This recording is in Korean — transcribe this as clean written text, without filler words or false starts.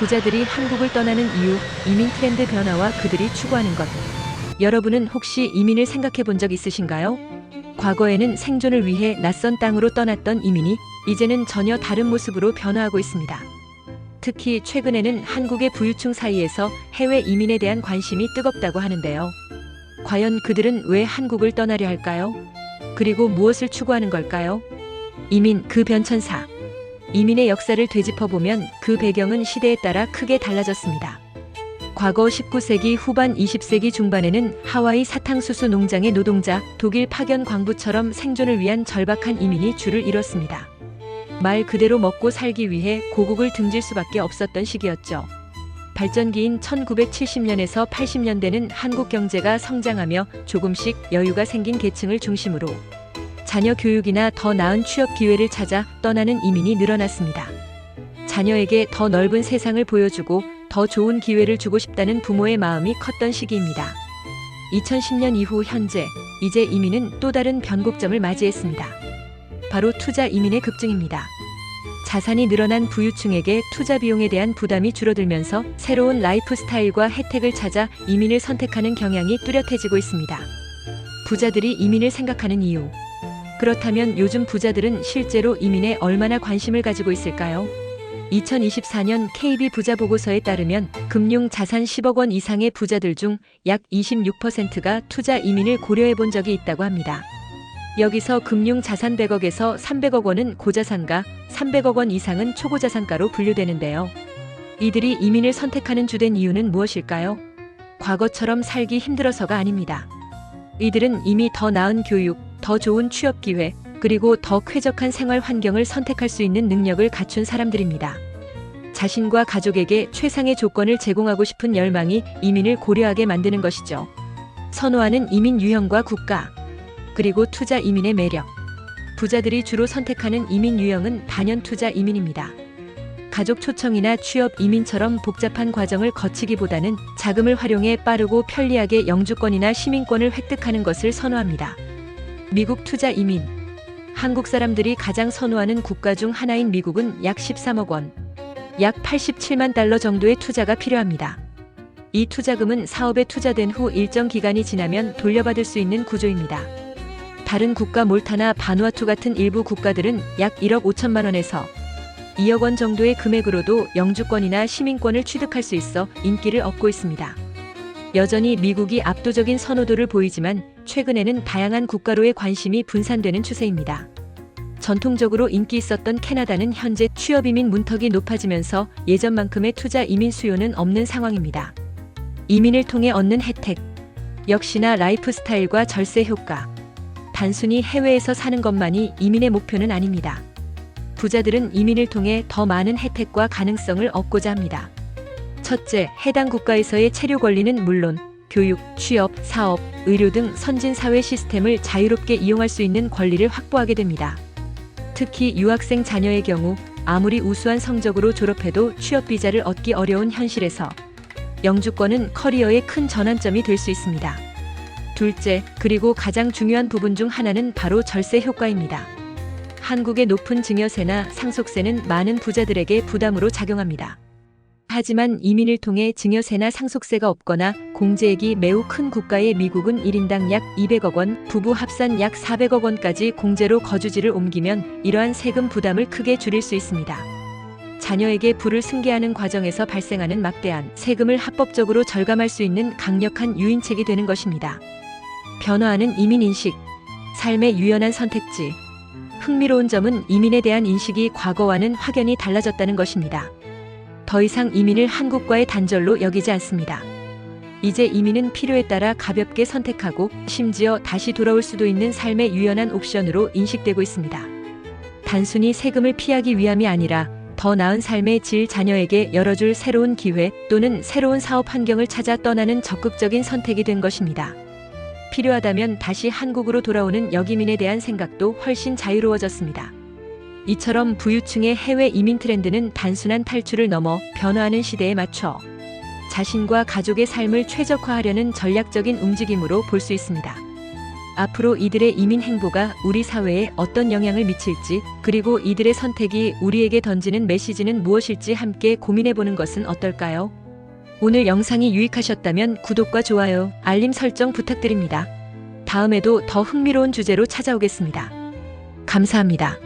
부자들이 한국을 떠나는 이유, 이민 트렌드 변화와 그들이 추구하는 것. 여러분은 혹시 이민을 생각해 본 적 있으신가요? 과거에는 생존을 위해 낯선 땅으로 떠났던 이민이 이제는 전혀 다른 모습으로 변화하고 있습니다. 특히 최근에는 한국의 부유층 사이에서 해외 이민에 대한 관심이 뜨겁다고 하는데요. 과연 그들은 왜 한국을 떠나려 할까요? 그리고 무엇을 추구하는 걸까요? 이민 그 변천사. 이민의 역사를 되짚어보면 그 배경은 시대에 따라 크게 달라졌습니다. 과거 19세기 후반 20세기 중반에는 하와이 사탕수수 농장의 노동자, 독일 파견 광부처럼 생존을 위한 절박한 이민이 주를 이뤘습니다. 말 그대로 먹고 살기 위해 고국을 등질 수밖에 없었던 시기였죠. 발전기인 1970년에서 80년대는 한국 경제가 성장하며 조금씩 여유가 생긴 계층을 중심으로 자녀 교육이나 더 나은 취업 기회를 찾아 떠나는 이민이 늘어났습니다. 자녀에게 더 넓은 세상을 보여주고 더 좋은 기회를 주고 싶다는 부모의 마음이 컸던 시기입니다. 2010년 이후 현재, 이제 이민은 또 다른 변곡점을 맞이했습니다. 바로 투자 이민의 급증입니다. 자산이 늘어난 부유층에게 투자 비용에 대한 부담이 줄어들면서 새로운 라이프 스타일과 혜택을 찾아 이민을 선택하는 경향이 뚜렷해지고 있습니다. 부자들이 이민을 생각하는 이유. 그렇다면 요즘 부자들은 실제로 이민에 얼마나 관심을 가지고 있을까요? 2024년 KB 부자 보고서에 따르면 금융 자산 10억 원 이상의 부자들 중 약 26%가 투자 이민을 고려해 본 적이 있다고 합니다. 여기서 금융 자산 100억에서 300억 원은 고자산가, 300억 원 이상은 초고자산가로 분류되는데요. 이들이 이민을 선택하는 주된 이유는 무엇일까요? 과거처럼 살기 힘들어서가 아닙니다. 이들은 이미 더 나은 교육, 더 좋은 취업 기회, 그리고 더 쾌적한 생활 환경을 선택할 수 있는 능력을 갖춘 사람들입니다. 자신과 가족에게 최상의 조건을 제공하고 싶은 열망이 이민을 고려하게 만드는 것이죠. 선호하는 이민 유형과 국가, 그리고 투자 이민의 매력. 부자들이 주로 선택하는 이민 유형은 단연 투자 이민입니다. 가족 초청이나 취업 이민처럼 복잡한 과정을 거치기보다는 자금을 활용해 빠르고 편리하게 영주권이나 시민권을 획득하는 것을 선호합니다. 미국 투자 이민. 한국 사람들이 가장 선호하는 국가 중 하나인 미국은 약 13억 원, 약 87만 달러 정도의 투자가 필요합니다. 이 투자금은 사업에 투자된 후 일정 기간이 지나면 돌려받을 수 있는 구조입니다. 다른 국가 몰타나 바누아투 같은 일부 국가들은 약 1억 5천만 원에서 2억 원 정도의 금액으로도 영주권이나 시민권을 취득할 수 있어 인기를 얻고 있습니다. 여전히 미국이 압도적인 선호도를 보이지만 최근에는 다양한 국가로의 관심이 분산되는 추세입니다. 전통적으로 인기 있었던 캐나다는 현재 취업 이민 문턱이 높아지면서 예전만큼의 투자 이민 수요는 없는 상황입니다. 이민을 통해 얻는 혜택. 역시나 라이프 스타일과 절세 효과. 단순히 해외에서 사는 것만이 이민의 목표는 아닙니다. 부자들은 이민을 통해 더 많은 혜택과 가능성을 얻고자 합니다. 첫째, 해당 국가에서의 체류 권리는 물론 교육, 취업, 사업, 의료 등 선진 사회 시스템을 자유롭게 이용할 수 있는 권리를 확보하게 됩니다. 특히 유학생 자녀의 경우 아무리 우수한 성적으로 졸업해도 취업 비자를 얻기 어려운 현실에서 영주권은 커리어의 큰 전환점이 될 수 있습니다. 둘째, 그리고 가장 중요한 부분 중 하나는 바로 절세 효과입니다. 한국의 높은 증여세나 상속세는 많은 부자들에게 부담으로 작용합니다. 하지만 이민을 통해 증여세나 상속세가 없거나 공제액이 매우 큰 국가의 미국은 1인당 약 200억 원, 부부 합산 약 400억 원까지 공제로 거주지를 옮기면 이러한 세금 부담을 크게 줄일 수 있습니다. 자녀에게 부를 승계하는 과정에서 발생하는 막대한 세금을 합법적으로 절감할 수 있는 강력한 유인책이 되는 것입니다. 변화하는 이민 인식, 삶의 유연한 선택지. 흥미로운 점은 이민에 대한 인식이 과거와는 확연히 달라졌다는 것입니다. 더 이상 이민을 한국과의 단절로 여기지 않습니다. 이제 이민은 필요에 따라 가볍게 선택하고 심지어 다시 돌아올 수도 있는 삶의 유연한 옵션으로 인식되고 있습니다. 단순히 세금을 피하기 위함이 아니라 더 나은 삶의 질, 자녀에게 열어줄 새로운 기회 또는 새로운 사업 환경을 찾아 떠나는 적극적인 선택이 된 것입니다. 필요하다면 다시 한국으로 돌아오는 역이민에 대한 생각도 훨씬 자유로워졌습니다. 이처럼 부유층의 해외 이민 트렌드는 단순한 탈출을 넘어 변화하는 시대에 맞춰 자신과 가족의 삶을 최적화하려는 전략적인 움직임으로 볼 수 있습니다. 앞으로 이들의 이민 행보가 우리 사회에 어떤 영향을 미칠지, 그리고 이들의 선택이 우리에게 던지는 메시지는 무엇일지 함께 고민해보는 것은 어떨까요? 오늘 영상이 유익하셨다면 구독과 좋아요, 알림 설정 부탁드립니다. 다음에도 더 흥미로운 주제로 찾아오겠습니다. 감사합니다.